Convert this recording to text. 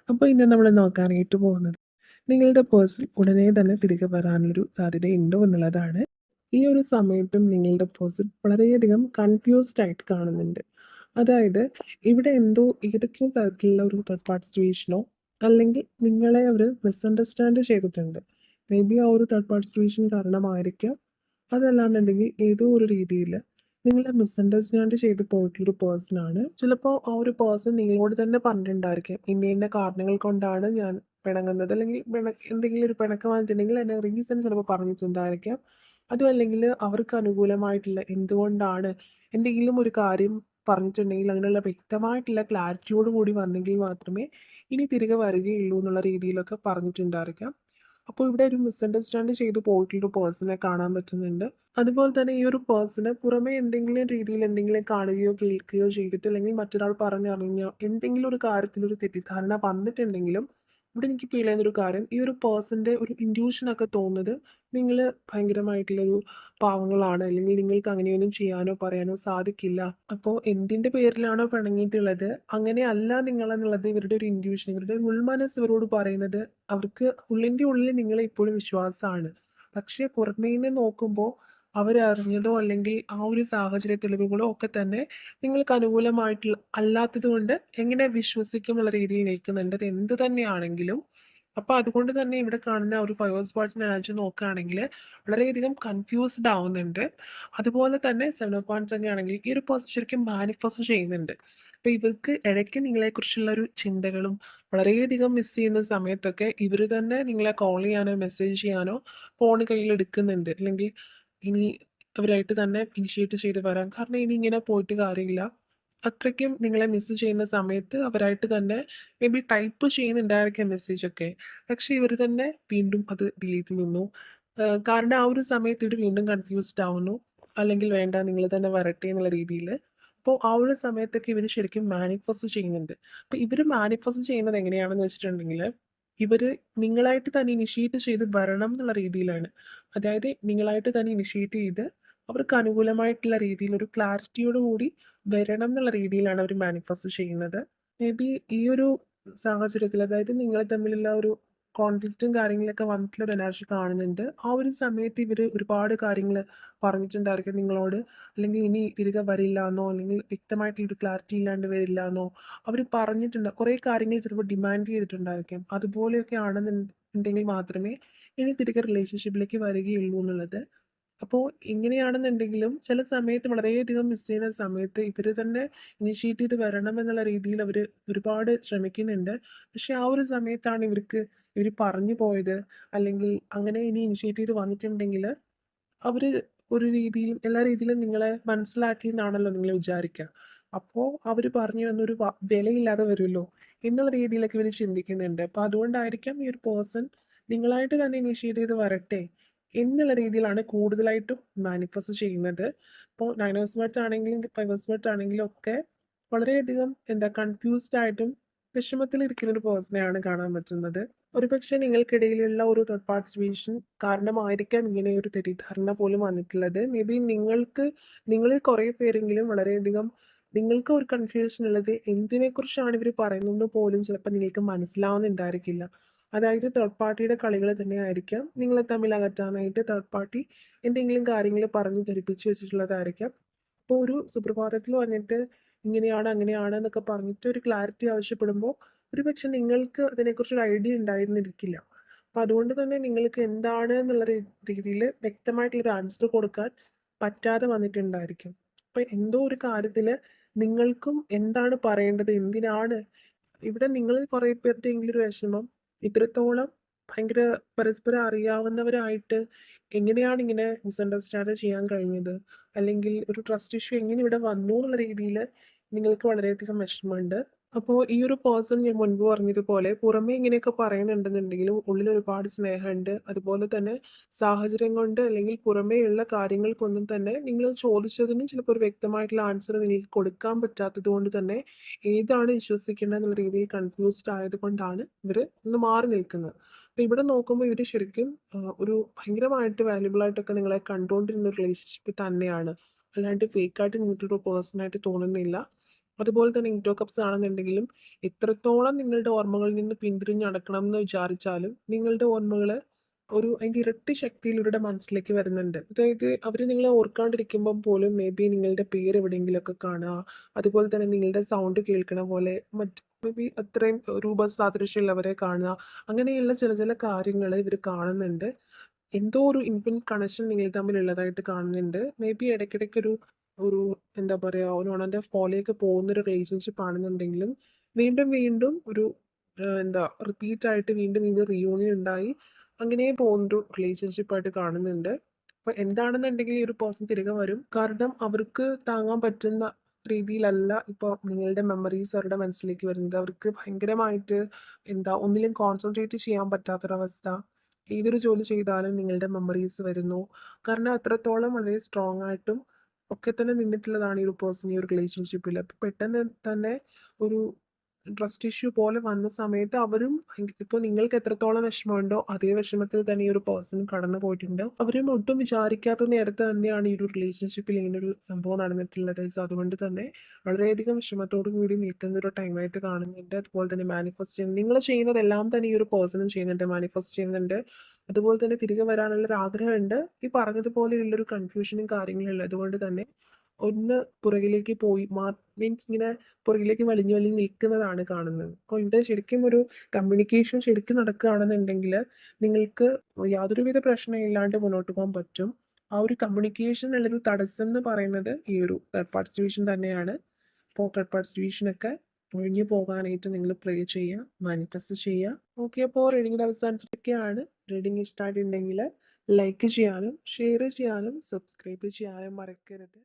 അപ്പോൾ ഇന്ന് നമ്മൾ നോക്കാനായിട്ട് പോകുന്നത് നിങ്ങളുടെ പേഴ്സൺ ഉടനെ തന്നെ തിരികെ വരാനൊരു സാധ്യതയുണ്ടോ എന്നുള്ളതാണ്. ഈ ഒരു സമയത്തും നിങ്ങളുടെ പേഴ്സൺ വളരെയധികം കൺഫ്യൂസ്ഡ് ആയിട്ട് കാണുന്നുണ്ട്. അതായത് ഇവിടെ എന്തോ ഏതൊക്കെയോ തരത്തിലുള്ള ഒരു തേർഡ് പാർട്ടി സിറ്റുവേഷനോ അല്ലെങ്കിൽ നിങ്ങളെ അവർ മിസ്അണ്ടർസ്റ്റാൻഡ് ചെയ്തിട്ടുണ്ട്. മേ ബി ആ ഒരു തേർഡ് പാർട്ടി സിറ്റുവേഷൻ കാരണമായിരിക്കാം. അതല്ലാന്നുണ്ടെങ്കിൽ ഏതോ ഒരു രീതിയിൽ നിങ്ങളെ മിസ്അണ്ടർസ്റ്റാൻഡ് ചെയ്ത് പോയിട്ടുള്ളൊരു പേഴ്സൺ ആണ്. ചിലപ്പോൾ ആ ഒരു പേഴ്സൺ നിങ്ങളോട് തന്നെ പറഞ്ഞിട്ടുണ്ടായിരിക്കും, ഇന്ന ഇന്ന കാരണങ്ങൾ കൊണ്ടാണ് ഞാൻ പിണങ്ങുന്നത്, അല്ലെങ്കിൽ എന്തെങ്കിലും ഒരു പിണക്കം വന്നിട്ടുണ്ടെങ്കിൽ അതിൻ്റെ റീസൺ ചിലപ്പോൾ പറഞ്ഞിട്ടുണ്ടായിരിക്കാം. അതും അല്ലെങ്കിൽ അവർക്ക് അനുകൂലമായിട്ടുള്ള എന്തുകൊണ്ടാണ് എന്തെങ്കിലും ഒരു കാര്യം പറഞ്ഞിട്ടുണ്ടെങ്കിൽ അതിനുള്ള വ്യക്തമായിട്ടുള്ള ക്ലാരിറ്റിയോട് കൂടി വന്നെങ്കിൽ മാത്രമേ ഇനി തിരികെ വരികയുള്ളൂ എന്നുള്ള രീതിയിലൊക്കെ പറഞ്ഞിട്ടുണ്ടായിരിക്കാം. അപ്പോൾ ഇവിടെ ഒരു മിസ്അണ്ടർസ്റ്റാൻഡ് ചെയ്ത് പോയിട്ടുള്ളൊരു പേഴ്സണെ കാണാൻ പറ്റുന്നുണ്ട്. അതുപോലെ തന്നെ ഈ ഒരു പേഴ്സണ് പുറമെ എന്തെങ്കിലും രീതിയിൽ എന്തെങ്കിലും കാണുകയോ കേൾക്കുകയോ ചെയ്തിട്ട്, അല്ലെങ്കിൽ മറ്റൊരാൾ പറഞ്ഞറിഞ്ഞോ എന്തെങ്കിലും ഒരു കാര്യത്തിൽ ഒരു തെറ്റിദ്ധാരണ വന്നിട്ടുണ്ടെങ്കിലും, ഇവിടെ എനിക്ക് ഫീൽ ചെയ്യുന്നൊരു കാര്യം, ഈ ഒരു പേഴ്സൻ്റെ ഒരു ഇൻറ്റ്യൂഷനൊക്കെ തോന്നുന്നത് നിങ്ങൾ ഭയങ്കരമായിട്ടുള്ളൊരു പാവങ്ങളാണ്, അല്ലെങ്കിൽ നിങ്ങൾക്ക് അങ്ങനെയൊന്നും ചെയ്യാനോ പറയാനോ സാധിക്കില്ല. അപ്പോൾ എന്തിൻ്റെ പേരിലാണോ പിണങ്ങിയിട്ടുള്ളത് അങ്ങനെയല്ല നിങ്ങളെന്നുള്ളത് ഇവരുടെ ഒരു ഇൻറ്റ്യൂഷൻ, ഇവരുടെ ഉൾമനസ് ഇവരോട് പറയുന്നത്. അവർക്ക് ഉള്ളിൻ്റെ ഉള്ളിൽ നിങ്ങളെ ഇപ്പോഴും വിശ്വാസമാണ്. പക്ഷേ പുറമേ നിന്ന് നോക്കുമ്പോൾ അവരറിഞ്ഞതോ അല്ലെങ്കിൽ ആ ഒരു സാഹചര്യ തെളിവുകളോ ഒക്കെ തന്നെ നിങ്ങൾക്ക് അനുകൂലമായിട്ടുള്ള അല്ലാത്തത് കൊണ്ട് എങ്ങനെ വിശ്വസിക്കും എന്നുള്ള രീതിയിൽ നിൽക്കുന്നുണ്ട്. അത് എന്ത് തന്നെയാണെങ്കിലും. അപ്പോൾ അതുകൊണ്ട് തന്നെ ഇവിടെ കാണുന്ന ഒരു ഫൈവ് സ്പോർട്സ് എനർജി നോക്കുകയാണെങ്കിൽ വളരെയധികം കൺഫ്യൂസ്ഡ് ആവുന്നുണ്ട്. അതുപോലെ തന്നെ സെവൻ ഓഫ് വാൻഡ്സ് ഒക്കെ ആണെങ്കിൽ ഈ ഒരു പേഴ്സൺ ശരിക്കും മാനിഫെസ്റ്റ് ചെയ്യുന്നുണ്ട്. അപ്പോൾ ഇവർക്ക് ഇടയ്ക്ക് നിങ്ങളെക്കുറിച്ചുള്ള ഒരു ചിന്തകളും വളരെയധികം മിസ് ചെയ്യുന്ന സമയത്തൊക്കെ ഇവർ തന്നെ നിങ്ങളെ കോൾ ചെയ്യാനോ മെസ്സേജ് ചെയ്യാനോ ഫോൺ കയ്യിൽ എടുക്കുന്നുണ്ട്. അല്ലെങ്കിൽ ഇനി അവരായിട്ട് തന്നെ ഇനിഷ്യേറ്റ് ചെയ്ത് വരാം. കാരണം ഇനി ഇങ്ങനെ പോയിട്ട് കാര്യമില്ല. അത്രയ്ക്കും നിങ്ങളെ മിസ് ചെയ്യുന്ന സമയത്ത് അവരായിട്ട് തന്നെ മേ ബി ടൈപ്പ് ചെയ്യുന്നുണ്ടായിരിക്കാം മെസ്സേജൊക്കെ. പക്ഷേ ഇവർ തന്നെ വീണ്ടും അത് ഡിലീറ്റ് ചെയ്യുന്നു. കാരണം ആ ഒരു സമയത്ത് ഇവർ വീണ്ടും കൺഫ്യൂസ്ഡ് ആവുന്നു. അല്ലെങ്കിൽ വേണ്ട നിങ്ങൾ തന്നെ വരട്ടെ എന്നുള്ള രീതിയിൽ. അപ്പോൾ ആ ഒരു സമയത്തൊക്കെ ഇവർ ശരിക്കും മാനിഫെസ്റ്റ് ചെയ്യുന്നുണ്ട്. അപ്പോൾ ഇവർ മാനിഫെസ്റ്റ് ചെയ്യുന്നത് എങ്ങനെയാണെന്ന് വെച്ചിട്ടുണ്ടെങ്കിൽ, ഇവർ നിങ്ങളായിട്ട് തന്നെ ഇനിഷ്യേറ്റ് ചെയ്ത് വരണം എന്നുള്ള രീതിയിലാണ്. അതായത് നിങ്ങളായിട്ട് തന്നെ ഇനിഷ്യേറ്റ് ചെയ്ത് അവർക്ക് അനുകൂലമായിട്ടുള്ള രീതിയിൽ ഒരു ക്ലാരിറ്റിയോട് കൂടി വരണം എന്നുള്ള രീതിയിലാണ് അവർ മാനിഫെസ്റ്റ് ചെയ്യുന്നത്. മേ ബി ഈ ഒരു സാഹചര്യത്തിൽ, അതായത് നിങ്ങൾ തമ്മിലുള്ള ഒരു കോൺഫ്ലിക്റ്റും കാര്യങ്ങളൊക്കെ വന്നിട്ടുള്ള ഒരു എനർജി കാണുന്നുണ്ട്. ആ ഒരു സമയത്ത് ഇവർ ഒരുപാട് കാര്യങ്ങൾ പറഞ്ഞിട്ടുണ്ടായിരിക്കും നിങ്ങളോട്. അല്ലെങ്കിൽ ഇനി തിരികെ വരില്ല എന്നോ, അല്ലെങ്കിൽ വ്യക്തമായിട്ടുള്ളൊരു ക്ലാരിറ്റി ഇല്ലാണ്ട് വരില്ല എന്നോ അവർ പറഞ്ഞിട്ടുണ്ട്. കുറേ കാര്യങ്ങൾ ചിലപ്പോൾ ഡിമാൻഡ് ചെയ്തിട്ടുണ്ടായിരിക്കും. അതുപോലെയൊക്കെ ആണെന്നുണ്ടെങ്കിൽ മാത്രമേ ഇനി തിരികെ റിലേഷൻഷിപ്പിലേക്ക് വരികയുള്ളൂ എന്നുള്ളത്. അപ്പോൾ ഇങ്ങനെയാണെന്നുണ്ടെങ്കിലും ചില സമയത്ത് വളരെയധികം മിസ് ചെയ്യുന്ന സമയത്ത് ഇവർ തന്നെ ഇനിഷ്യേറ്റ് ചെയ്ത് വരണം എന്നുള്ള രീതിയിൽ അവർ ഒരുപാട് ശ്രമിക്കുന്നുണ്ട്. പക്ഷെ ആ ഒരു സമയത്താണ് ഇവർ പറഞ്ഞു പോയത്, അല്ലെങ്കിൽ അങ്ങനെ ഇനി ഇനിഷ്യേറ്റ് ചെയ്ത് വന്നിട്ടുണ്ടെങ്കിൽ അവർ ഒരു രീതിയിലും എല്ലാ രീതിയിലും നിങ്ങളെ മനസ്സിലാക്കി എന്നാണല്ലോ നിങ്ങൾ വിചാരിക്കുക. അപ്പോൾ അവർ പറഞ്ഞു തന്നൊരു വിലയില്ലാതെ വരുമല്ലോ എന്നുള്ള രീതിയിലൊക്കെ ഇവർ ചിന്തിക്കുന്നുണ്ട്. അപ്പോൾ അതുകൊണ്ടായിരിക്കാം ഈ ഒരു പേഴ്സൺ നിങ്ങളായിട്ട് തന്നെ ഇനിഷ്യേറ്റ് ചെയ്ത് വരട്ടെ എന്നുള്ള രീതിയിലാണ് കൂടുതലായിട്ടും മാനിഫെസ്റ്റ് ചെയ്യുന്നത്. ഇപ്പോൾ നയൻ ഓഫ് സ്വർഡ്സ് ആണെങ്കിലും ഫൈവ് ഓഫ് സ്വർഡ്സ് ആണെങ്കിലും ഒക്കെ വളരെയധികം കൺഫ്യൂസ്ഡ് ആയിട്ടും വിഷമത്തിലിരിക്കുന്ന ഒരു പേഴ്സണെയാണ് കാണാൻ പറ്റുന്നത്. ഒരുപക്ഷെ നിങ്ങൾക്കിടയിലുള്ള ഒരു തേർഡ് പാർട്ടി സിറ്റുവേഷൻ കാരണമായിരിക്കാം ഇങ്ങനെ ഒരു തെറ്റിദ്ധാരണ പോലും വന്നിട്ടുള്ളത്. മേ ബി നിങ്ങളിൽ കുറേ പേരെങ്കിലും വളരെയധികം നിങ്ങൾക്ക് ഒരു കൺഫ്യൂഷൻ ഉള്ളത് എന്തിനെക്കുറിച്ചാണ് ഇവർ പറയുന്നത് പോലും ചിലപ്പോൾ നിങ്ങൾക്ക് മനസ്സിലാവുന്നുണ്ടായിരിക്കില്ല. അതായത് തേർഡ് പാർട്ടിയുടെ കളികൾ തന്നെയായിരിക്കാം നിങ്ങളെ തമ്മിൽ അകറ്റാനായിട്ട് തേർഡ് പാർട്ടി എന്തെങ്കിലും കാര്യങ്ങൾ പറഞ്ഞ് ധരിപ്പിച്ച് വെച്ചിട്ടുള്ളതായിരിക്കാം. ഇപ്പോൾ ഒരു സുപ്രഭാതത്തിൽ വന്നിട്ട് ഇങ്ങനെയാണ് അങ്ങനെയാണ് എന്നൊക്കെ പറഞ്ഞിട്ട് ഒരു ക്ലാരിറ്റി ആവശ്യപ്പെടുമ്പോൾ ഒരുപക്ഷെ നിങ്ങൾക്ക് അതിനെക്കുറിച്ചൊരു ഐഡിയ ഉണ്ടായിരുന്നിരിക്കില്ല. അപ്പം അതുകൊണ്ട് തന്നെ നിങ്ങൾക്ക് എന്താണ് എന്നുള്ള രീതിയിൽ വ്യക്തമായിട്ടുള്ളൊരു ആൻസർ കൊടുക്കാൻ പറ്റാതെ വന്നിട്ടുണ്ടായിരിക്കും. അപ്പം എന്തോ ഒരു കാര്യത്തിൽ നിങ്ങൾക്കും എന്താണ് പറയേണ്ടത്, എന്തിനാണ് ഇവിടെ നിങ്ങളിൽ കുറേ പേരുടെയെങ്കിലും ഒരു വിഷമം ഇത്രത്തോളം ഭയങ്കര പരസ്പരം അറിയാവുന്നവരായിട്ട് എങ്ങനെയാണ് ഇങ്ങനെ മിസ്അണ്ടർസ്റ്റാൻഡ് ചെയ്യാൻ കഴിഞ്ഞത്, അല്ലെങ്കിൽ ഒരു ട്രസ്റ്റ് ഇഷ്യൂ എങ്ങനെ ഇവിടെ വന്നു എന്നുള്ള രീതിയിൽ നിങ്ങൾക്ക് വളരെയധികം വിഷമമുണ്ട്. അപ്പോൾ ഈ ഒരു പേഴ്സൺ ഞാൻ മുൻപ് പറഞ്ഞതുപോലെ പുറമേ ഇങ്ങനെയൊക്കെ പറയുന്നുണ്ടെന്നുണ്ടെങ്കിലും ഉള്ളിൽ ഒരുപാട് സ്നേഹമുണ്ട്. അതുപോലെ തന്നെ സാഹചര്യം കൊണ്ട് അല്ലെങ്കിൽ പുറമേ ഉള്ള കാര്യങ്ങൾക്കൊന്നും തന്നെ നിങ്ങൾ ചോദിച്ചതിന് ചിലപ്പോൾ ഒരു വ്യക്തമായിട്ടുള്ള ആൻസർ നിങ്ങൾക്ക് കൊടുക്കാൻ പറ്റാത്തത് കൊണ്ട് തന്നെ ഏതാണ് വിശ്വസിക്കേണ്ടത് എന്നുള്ള രീതിയിൽ കൺഫ്യൂസ്ഡ് ആയതുകൊണ്ടാണ് ഇവർ ഒന്ന് മാറി നിൽക്കുന്നത്. അപ്പോൾ ഇവിടെ നോക്കുമ്പോൾ ഇവർ ശരിക്കും ഒരു ഭയങ്കരമായിട്ട് വാല്യുബിൾ ആയിട്ടൊക്കെ നിങ്ങളെ കണ്ടുകൊണ്ടിരുന്ന ഒരു റിലേഷൻഷിപ്പിൽ തന്നെയാണ്. അല്ലാണ്ട് ഫേക്കായിട്ട് നിന്നിട്ടൊരു പേഴ്സണായിട്ട് തോന്നുന്നില്ല. അതുപോലെ തന്നെ ഇൻറ്റോ കപ്സ് ആണെന്നുണ്ടെങ്കിലും എത്രത്തോളം നിങ്ങളുടെ ഓർമ്മകളിൽ നിന്ന് പിന്തിരിഞ്ഞ് നടക്കണം എന്ന് വിചാരിച്ചാലും നിങ്ങളുടെ ഓർമ്മകൾ അതിൻ്റെ ഇരട്ടി ശക്തിയിൽ ഇവരുടെ മനസ്സിലേക്ക് വരുന്നുണ്ട്. അതായത് അവർ നിങ്ങളെ ഓർക്കാണ്ടിരിക്കുമ്പം പോലും മേ ബി നിങ്ങളുടെ പേര് എവിടെയെങ്കിലുമൊക്കെ കാണുക, അതുപോലെ തന്നെ നിങ്ങളുടെ സൗണ്ട് കേൾക്കണ പോലെ മേ ബി അത്രയും രൂപസാദൃശ്യമുള്ളവരെ കാണുക, അങ്ങനെയുള്ള ചില ചില കാര്യങ്ങൾ ഇവർ കാണുന്നുണ്ട്. എന്തോ ഒരു ഇൻഫിനിറ്റ് കണക്ഷൻ നിങ്ങൾ തമ്മിലുള്ളതായിട്ട് കാണുന്നുണ്ട്. മേ ബി ഇടയ്ക്കിടയ്ക്കൊരു ഒരു എന്താ പറയുക, ഒരു ഓൺ ആൻഡ് ഓഫ് പോലെയൊക്കെ പോകുന്നൊരു റിലേഷൻഷിപ്പ് ആണെന്നുണ്ടെങ്കിലും വീണ്ടും വീണ്ടും എന്താ റിപ്പീറ്റ് ആയിട്ട് വീണ്ടും വീണ്ടും റീയൂണിയൻ ഉണ്ടായി അങ്ങനെ പോകുന്നൊരു റിലേഷൻഷിപ്പായിട്ട് കാണുന്നുണ്ട്. അപ്പോൾ എന്താണെന്നുണ്ടെങ്കിൽ ഈ ഒരു പേഴ്സൺ തിരികെ വരും. കാരണം അവർക്ക് താങ്ങാൻ പറ്റുന്ന രീതിയിലല്ല ഇപ്പോൾ നിങ്ങളുടെ മെമ്മറീസ് അവരുടെ മനസ്സിലേക്ക് വരുന്നത്. അവർക്ക് ഭയങ്കരമായിട്ട് ഒന്നിലും കോൺസെൻട്രേറ്റ് ചെയ്യാൻ പറ്റാത്തൊരവസ്ഥ. ഏതൊരു ജോലി ചെയ്താലും നിങ്ങളുടെ മെമ്മറീസ് വരുന്നു. കാരണം അത്രത്തോളം വളരെ സ്ട്രോങ് ആയിട്ടും ഒക്കെ തന്നെ നിന്നിട്ടുള്ളതാണ് ഈ ഒരു പേഴ്സൺ ഈ ഒരു റിലേഷൻഷിപ്പിൽ. അപ്പോൾ പെട്ടെന്ന് തന്നെ ഒരു ട്രസ്റ്റ് ഇഷ്യൂ പോലെ വന്ന സമയത്ത് അവരും ഇപ്പോൾ നിങ്ങൾക്ക് എത്രത്തോളം വിഷമമുണ്ടോ അതേ വിഷമത്തിൽ തന്നെ ഈ ഒരു പേഴ്സൺ കടന്നു പോയിട്ടുണ്ട്. അവരും ഒട്ടും വിചാരിക്കാത്ത നേരത്ത് തന്നെയാണ് ഈ ഒരു റിലേഷൻഷിപ്പിൽ ഇങ്ങനൊരു സംഭവം നടന്നിട്ടുള്ളത്. സോ അതുകൊണ്ട് തന്നെ വളരെയധികം വിഷമത്തോടു കൂടി നിൽക്കുന്ന ഒരു ടൈമായിട്ട് കാണുന്നുണ്ട്. അതുപോലെ തന്നെ മാനിഫെസ്റ്റ് ചെയ്യുന്നത് നിങ്ങൾ ചെയ്യുന്നതെല്ലാം തന്നെ ഈ ഒരു പേഴ്സണും ചെയ്യുന്നുണ്ട്, മാനിഫെസ്റ്റ് ചെയ്യുന്നുണ്ട്. അതുപോലെ തന്നെ തിരികെ വരാനുള്ള ഒരു ആഗ്രഹമുണ്ട്. ഈ പറഞ്ഞതുപോലെയുള്ളൊരു കൺഫ്യൂഷനും കാര്യങ്ങളും ഉള്ളത് കൊണ്ട് തന്നെ ഒന്ന് പുറകിലേക്ക് പോയി മീൻസ് ഇങ്ങനെ പുറകിലേക്ക് വലിഞ്ഞ് വലിഞ്ഞ് നിൽക്കുന്നതാണ് കാണുന്നത്. അപ്പോൾ ഇവിടെ ശരിക്കും ഒരു കമ്മ്യൂണിക്കേഷൻ ശരിക്കും നടക്കുകയാണെന്നുണ്ടെങ്കിൽ നിങ്ങൾക്ക് യാതൊരുവിധ പ്രശ്നമില്ലാണ്ട് മുന്നോട്ട് പോകാൻ പറ്റും. ആ ഒരു കമ്മ്യൂണിക്കേഷൻ ഉള്ളൊരു തടസ്സം എന്ന് പറയുന്നത് ഈ ഒരു തേർഡ് പാർട്ടി സിറ്റുവേഷൻ തന്നെയാണ്. അപ്പോൾ തേർഡ് പാർട്ടി സിറ്റുവേഷനൊക്കെ ഒഴിഞ്ഞു പോകാനായിട്ട് നിങ്ങൾ പ്രേ ചെയ്യുക, മാനിഫെസ്റ്റ് ചെയ്യുക. ഓക്കെ, അപ്പോൾ റീഡിങ്ങിൻ്റെ അവസാനിച്ചിട്ടൊക്കെയാണ്. റീഡിങ് ഇഷ്ടമായിട്ടുണ്ടെങ്കിൽ ലൈക്ക് ചെയ്യാനും ഷെയർ ചെയ്യാനും സബ്സ്ക്രൈബ് ചെയ്യാനും മറക്കരുത്.